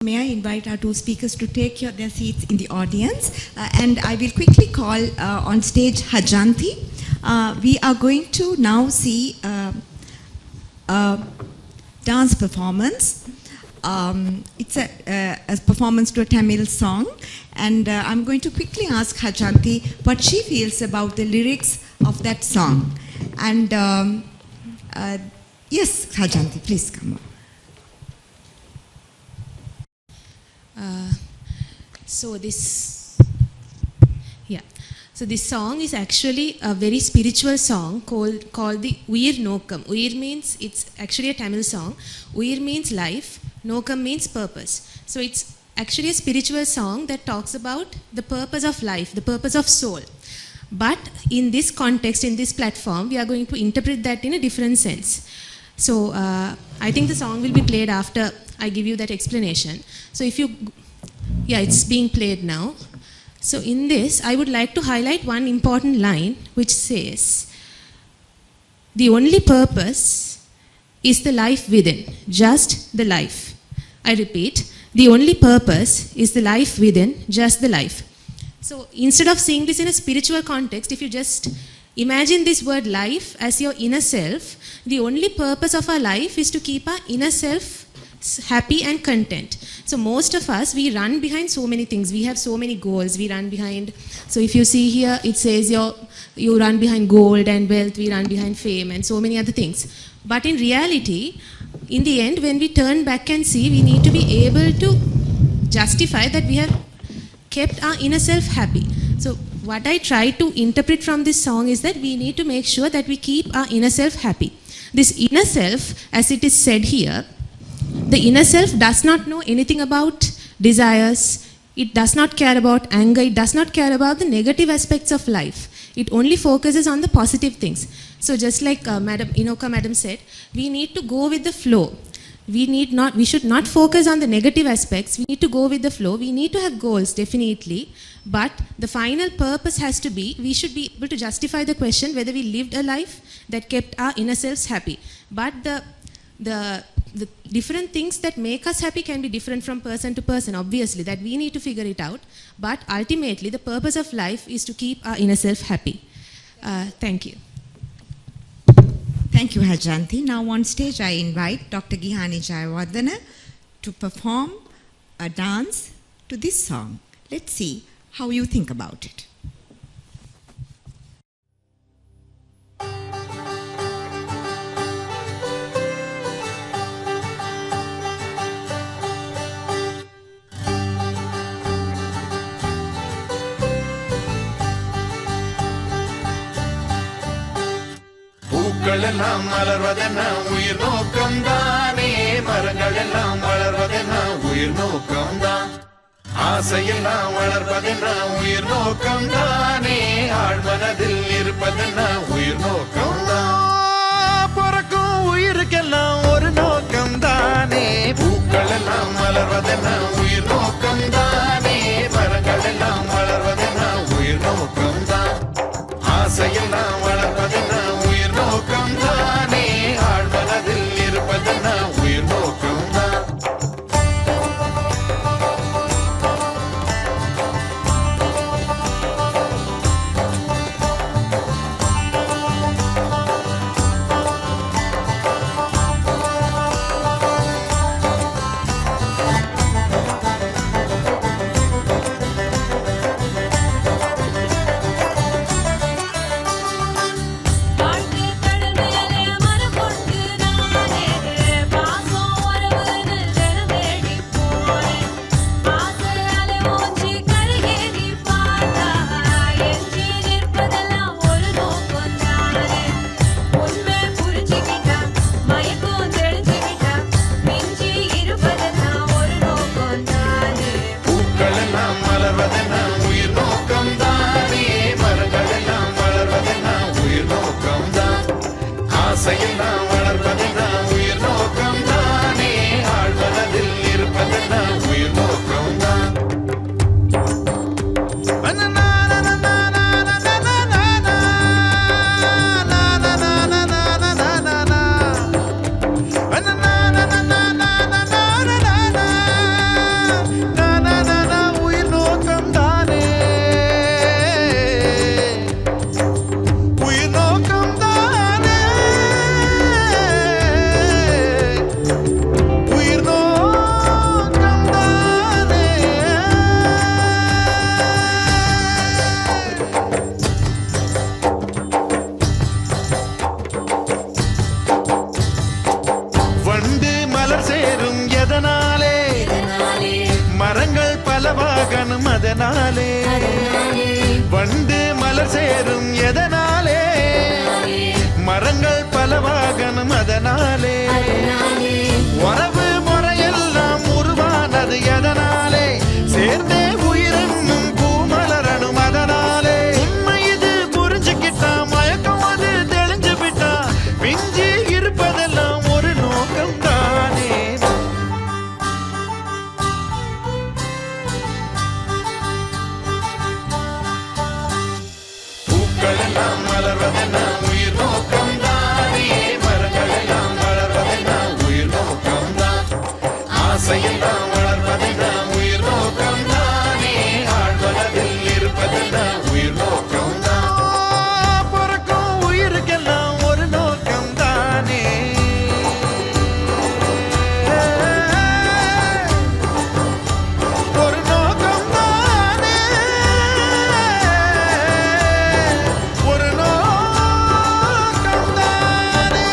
May I invite our two speakers to take their seats in the audience, and I will quickly call on stage Hajanti. We are going to now see a dance performance. It's a performance to a Tamil song, and I'm going to quickly ask Hajanti what she feels about the lyrics of that song. And yes, Hajanti, please come on. So this song is actually a very spiritual song called the Uyir Nokam. Uyir means, it's actually a Tamil song. Uyir means life, Nokam means purpose. So it's actually a spiritual song that talks about the purpose of life, the purpose of soul. But in this context, in this platform, we are going to interpret that in a different sense. So I think the song will be played after I give you that explanation. So if you, it's being played now. So in this, I would like to highlight one important line which says, the only purpose is the life within, just the life. I repeat, the only purpose is the life within, just the life. So instead of seeing this in a spiritual context, if you just imagine this word life as your inner self, the only purpose of our life is to keep our inner self happy and content. So most of us, we run behind so many things. We have so many goals. We run behind, so if you see here, it says you run behind gold and wealth, we run behind fame and so many other things. But in reality, in the end, when we turn back and see, we need to be able to justify that we have kept our inner self happy. So what I try to interpret from this song is that we need to make sure that we keep our inner self happy. This inner self, as it is said here, the inner self does not know anything about desires. It does not care about anger. It does not care about the negative aspects of life. It only focuses on the positive things. So just like Inoka Madam said, we need to go with the flow. We should not focus on the negative aspects. We need to go with the flow. We need to have goals, definitely. But the final purpose has to be, we should be able to justify the question whether we lived a life that kept our inner selves happy. But the different things that make us happy can be different from person to person, obviously, that we need to figure it out. But ultimately, the purpose of life is to keep our inner self happy. Thank you. Thank you, Hajanti. Now on stage, I invite Dr. Gihani Jayawardena to perform a dance to this song. Let's see how you think about it. பூக்களெல்லாம் மலர்வதென்ன உயிர் நோக்கம்தானே, மரங்களெல்லாம் வளர்வதென்ன உயிர் நோக்கம்தான், ஆசையெல்லாம் வளர்ப்பதென்ன உயிர் நோக்கம்தானே, ஆழ்மனதில் இருப்பதென்ன உயிர் நோக்கம்தான், பிறக்கும் உயிருக்கெல்லாம் ஒரு நோக்கம்தானே, பூக்களெல்லாம் மலர்வதென்ன உயிர் நோக்கம்தானே, மரங்களெல்லாம் வளர்வதென்ன உயிர் நோக்கம்தான், ஆசையெல்லாம் வளர்ப்பதென்ன உயிர் நோக்கம்தானே, ஆழ்மனதில் இருப்பதென்ன உயிர் நோக்கம்தான். ஆசையெல்லாம் வளர்ப்பதென்ன உயிர் நோக்கம்தானே, ஆழ்மனதில் இருப்பதென்ன உயிர் நோக்கம்தான். பலவாகணும் அதனாலே வண்டு மலர் சேரும் எதனாலே மரங்கள் பலவாகணும் அதனாலே உறவு முறையெல்லாம் உருவானது எதனாலே சேர்ந்தே உயிரென்னும் பூமலரணும் அதனாலே உண்மை இது புரிஞ்சுக்கிட்டா மயக்கம் அது தெளிஞ்சு விட்டா பிஞ்சி இருப்பதெல்லாம் ஒரு நோக்கம் தானே பூக்கள் எல்லாம் மலர்வதென்ன உயிர் நோக்கம் தானே மரங்கள் எல்லாம் வளர்வதென்ன உயிர் நோக்கம் தான் ஆசையெல்லாம் வளர்வதென்ன உயிர் நோக்கம் தானே ஆழ்வதில் இருப்பதென்ன உயிர் நோக்கம் தான் பிறக்கும் உயிருக்கெல்லாம் ஒரு நோக்கம் தானே ஒரு நோக்கம் தானே ஒரு நோக்கம் தானே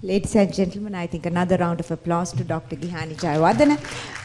Ladies and gentlemen, I think another round of applause to Dr. Gihani Jayawardena.